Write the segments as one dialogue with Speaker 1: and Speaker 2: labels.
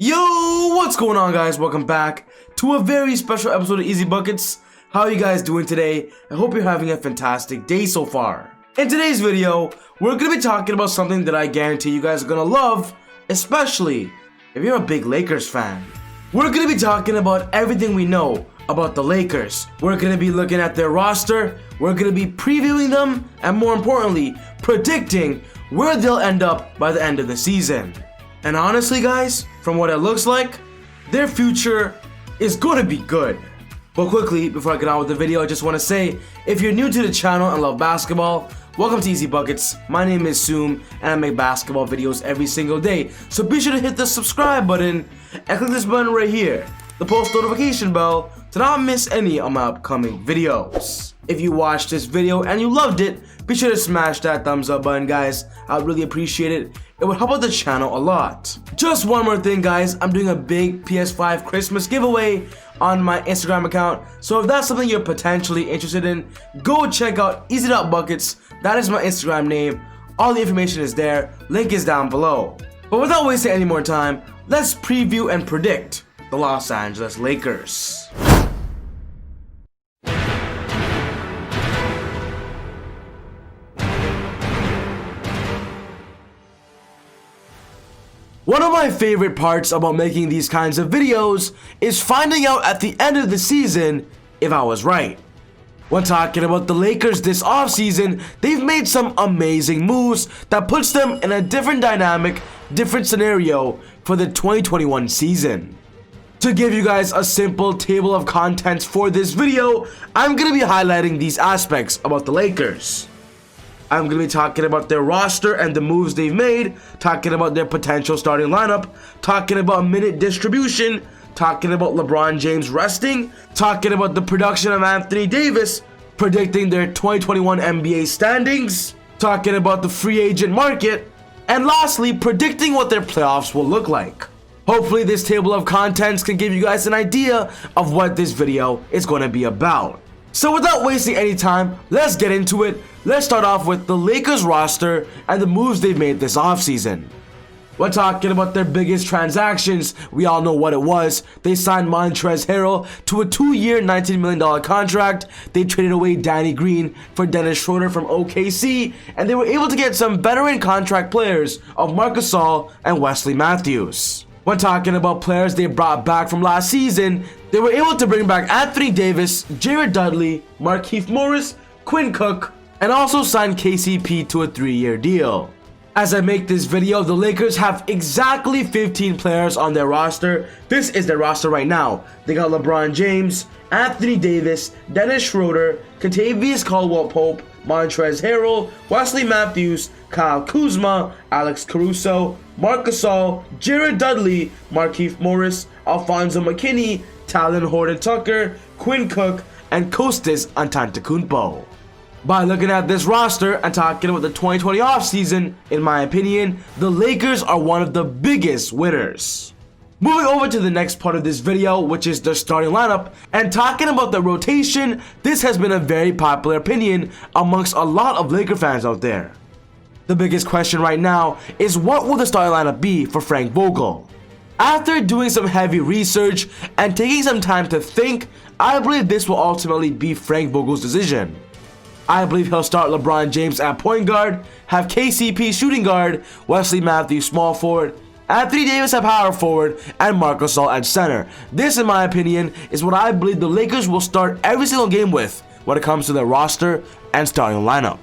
Speaker 1: Yo, what's going on, guys? Welcome back to a very special episode of ezBUCKETz. How are you guys doing today? I hope you're having a fantastic day so far. In today's video, we're going to be talking about something that I guarantee you guys are going to love, especially if you're a big Lakers fan. We're going to be talking about everything we know about the Lakers. We're going to be looking at their roster, we're going to be previewing them, and more importantly, predicting where they'll end up by the end of the season. And honestly, guys, from what it looks like, their future is going to be good. But quickly, before I get on with the video, I just want to say, if you're new to the channel and love basketball, welcome to ezBUCKETz. My name is Soom, and I make basketball videos every single day. So be sure to hit the subscribe button and click this button right here, the post notification bell, to not miss any of my upcoming videos. If you watched this video and you loved it, be sure to smash that thumbs up button, guys. I'd really appreciate it. It would help out the channel a lot. Just one more thing, guys. I'm doing a big PS5 Christmas giveaway on my Instagram account. So if that's something you're potentially interested in, go check out ez.buckets. That is my Instagram name. All the information is there. Link is down below. But without wasting any more time, let's preview and predict the Los Angeles Lakers. One of my favorite parts about making these kinds of videos is finding out at the end of the season if I was right. When talking about the Lakers this offseason, they've made some amazing moves that puts them in a different dynamic, different scenario for the 2021 season. To give you guys a simple table of contents for this video, I'm going to be highlighting these aspects about the Lakers. I'm going to be talking about their roster and the moves they've made, talking about their potential starting lineup, talking about minute distribution, talking about LeBron James resting, talking about the production of Anthony Davis, predicting their 2021 NBA standings, talking about the free agent market, and lastly, predicting what their playoffs will look like. Hopefully this table of contents can give you guys an idea of what this video is going to be about. So without wasting any time, let's get into it. Let's start off with the Lakers roster and the moves they've made this offseason. When talking about their biggest transactions, we all know what it was. They signed Montrezl Harrell to a 2-year, $19 million contract. They traded away Danny Green for Dennis Schroeder from OKC, and they were able to get some veteran contract players of Marc Gasol and Wesley Matthews. When talking about players they brought back from last season, they were able to bring back Anthony Davis, Jared Dudley, Markieff Morris, Quinn Cook, and also sign KCP to a 3-year deal. As I make this video, the Lakers have exactly 15 players on their roster. This is their roster right now. They got LeBron James, Anthony Davis, Dennis Schroeder, Kentavious Caldwell-Pope, Montrezl Harrell, Wesley Matthews, Kyle Kuzma, Alex Caruso, Marc Gasol, Jared Dudley, Markieff Morris, Alfonso McKinney, Talen Horton-Tucker, Quinn Cook, and Kostas Antetokounmpo. By looking at this roster and talking about the 2020 offseason, in my opinion, the Lakers are one of the biggest winners. Moving over to the next part of this video, which is the starting lineup, and talking about the rotation, this has been a very popular opinion amongst a lot of Laker fans out there. The biggest question right now is, what will the starting lineup be for Frank Vogel? After doing some heavy research and taking some time to think, I believe this will ultimately be Frank Vogel's decision. I believe he'll start LeBron James at point guard, have KCP shooting guard, Wesley Matthews small forward, Anthony Davis at power forward, and Marc Gasol at center. This, in my opinion, is what I believe the Lakers will start every single game with when it comes to their roster and starting lineup.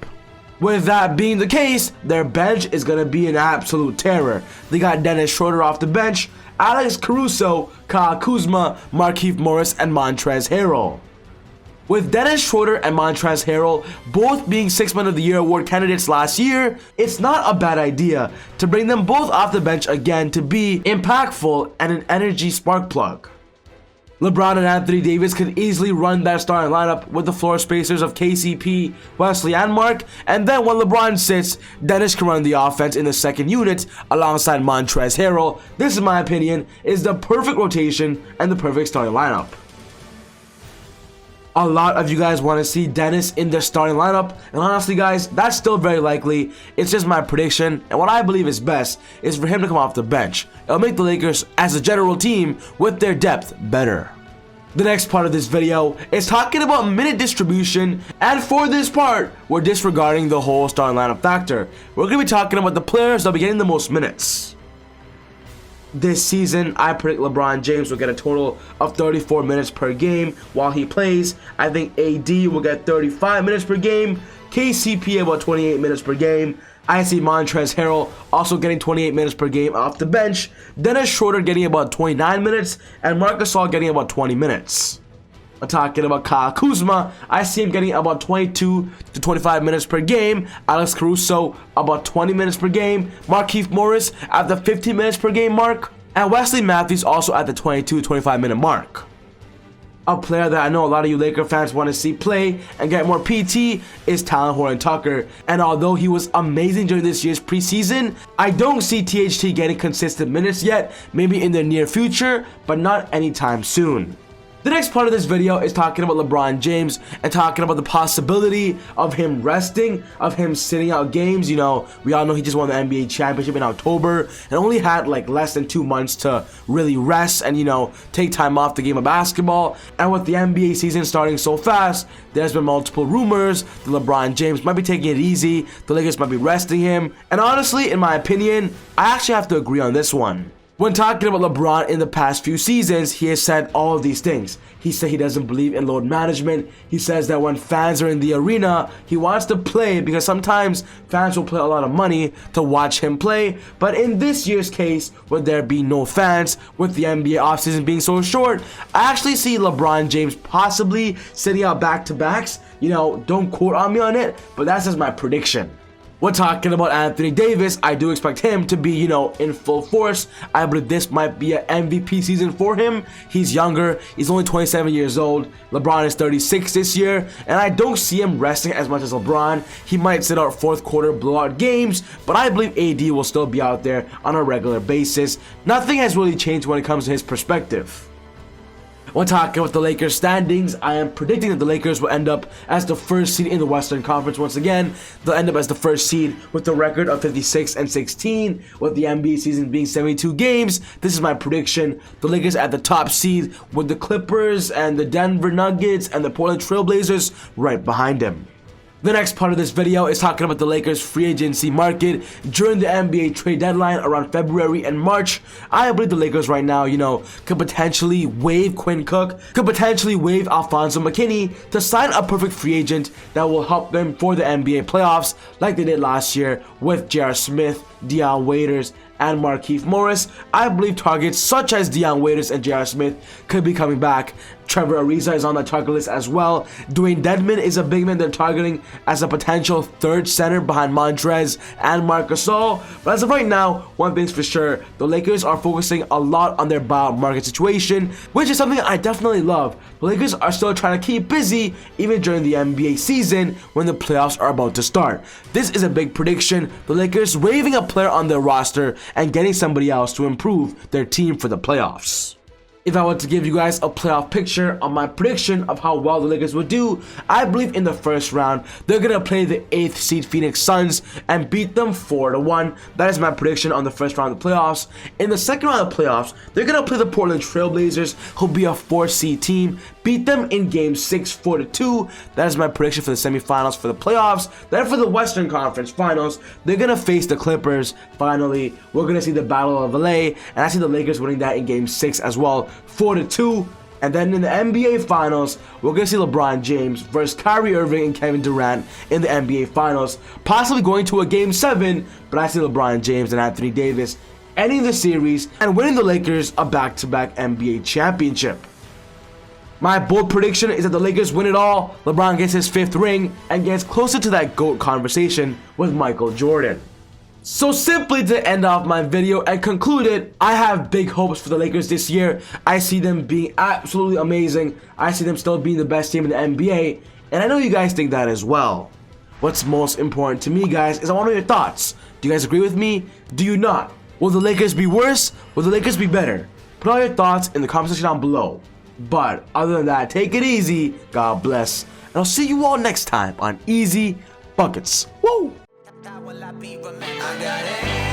Speaker 1: With that being the case, their bench is going to be an absolute terror. They got Dennis Schroeder off the bench, Alex Caruso, Kyle Kuzma, Markieff Morris, and Montrezl Harrell. With Dennis Schroeder and Montrezl Harrell both being 6th Man of the Year award candidates last year, it's not a bad idea to bring them both off the bench again to be impactful and an energy spark plug. LeBron and Anthony Davis could easily run that starting lineup with the floor spacers of KCP, Wesley, and Mark, and then when LeBron sits, Dennis can run the offense in the second unit alongside Montrezl Harrell. This, in my opinion, is the perfect rotation and the perfect starting lineup. A lot of you guys want to see Dennis in the starting lineup, and honestly guys, that's still very likely. It's just my prediction, and what I believe is best is for him to come off the bench. It'll make the Lakers as a general team with their depth better. The next part of this video is talking about minute distribution, and for this part, we're disregarding the whole starting lineup factor. We're going to be talking about the players that'll be getting the most minutes. This season, I predict LeBron James will get a total of 34 minutes per game while he plays. I think AD will get 35 minutes per game, KCP about 28 minutes per game. I see Montrezl Harrell also getting 28 minutes per game off the bench, Dennis Schroeder getting about 29 minutes, and Marc Gasol getting about 20 minutes. I'm talking about Kyle Kuzma. I see him getting about 22 to 25 minutes per game. Alex Caruso about 20 minutes per game. Markieff Morris at the 15 minutes per game mark. And Wesley Matthews also at the 22 to 25 minute mark. A player that I know a lot of you Laker fans want to see play and get more PT is Talen Horton-Tucker. And although he was amazing during this year's preseason, I don't see THT getting consistent minutes yet. Maybe in the near future, but not anytime soon. The next part of this video is talking about LeBron James and talking about the possibility of him resting, of him sitting out games. You know, we all know he just won the NBA championship in October and only had like less than 2 months to really rest and, you know, take time off the game of basketball. And with the NBA season starting so fast, there's been multiple rumors that LeBron James might be taking it easy, the Lakers might be resting him. And honestly, in my opinion, I actually have to agree on this one. When talking about LeBron in the past few seasons, he has said all of these things. He said he doesn't believe in load management. He says that when fans are in the arena, he wants to play because sometimes fans will pay a lot of money to watch him play. But in this year's case, with there being no fans, with the NBA offseason being so short, I actually see LeBron James possibly sitting out back-to-backs. You know, don't quote on me on it, but that's just my prediction. When talking about Anthony Davis, I do expect him to be, you know, in full force. I believe this might be an MVP season for him. He's younger. He's only 27 years old. LeBron is 36 this year, and I don't see him resting as much as LeBron. He might sit out fourth quarter blowout games, but I believe AD will still be out there on a regular basis. Nothing has really changed when it comes to his perspective. When talking about the Lakers standings, I am predicting that the Lakers will end up as the first seed in the Western Conference once again. They'll end up as the first seed with a record of 56-16, with the NBA season being 72 games. This is my prediction. The Lakers at the top seed with the Clippers and the Denver Nuggets and the Portland Trail Blazers right behind them. The next part of this video is talking about the Lakers free agency market during the NBA trade deadline around February and March. I believe the Lakers right now, you know, could potentially waive Quinn Cook, could potentially waive Alfonso McKinney to sign a perfect free agent that will help them for the NBA playoffs like they did last year with J.R. Smith, Dion Waiters, and Markieff Morris. I believe targets such as Dion Waiters and J.R. Smith could be coming back. Trevor Ariza is on the target list as well. Dwayne Dedmon is a big man they're targeting as a potential third center behind Montrezl and Marc Gasol. But as of right now, one thing's for sure, the Lakers are focusing a lot on their buyout market situation, which is something I definitely love. The Lakers are still trying to keep busy even during the NBA season when the playoffs are about to start. This is a big prediction, the Lakers waiving a player on their roster and getting somebody else to improve their team for the playoffs. If I were to give you guys a playoff picture on my prediction of how well the Lakers would do, I believe in the first round, they're going to play the 8th seed Phoenix Suns and beat them 4-1. That is my prediction on the first round of the playoffs. In the second round of the playoffs, they're going to play the Portland Trail Blazers, who'll be a 4th seed team, beat them in game 6 4-2. That is my prediction for the semifinals for the playoffs. Then for the Western Conference Finals, they're going to face the Clippers. Finally, we're going to see the Battle of LA, and I see the Lakers winning that in game 6 as well, 4-2. And then in the NBA Finals, we're going to see LeBron James versus Kyrie Irving and Kevin Durant in the NBA Finals, possibly going to a game 7, but I see LeBron James and Anthony Davis ending the series and winning the Lakers a back-to-back NBA championship. My bold prediction is that the Lakers win it all, LeBron gets his 5th ring, and gets closer to that GOAT conversation with Michael Jordan. So simply to end off my video and conclude it, I have big hopes for the Lakers this year. I see them being absolutely amazing. I see them still being the best team in the NBA, and I know you guys think that as well. What's most important to me, guys, is I want to know your thoughts. Do you guys agree with me? Do you not? Will the Lakers be worse? Will the Lakers be better? Put all your thoughts in the comment section down below. But other than that, take it easy. God bless. And I'll see you all next time on Easy Buckets. Woo!
Speaker 2: I got it.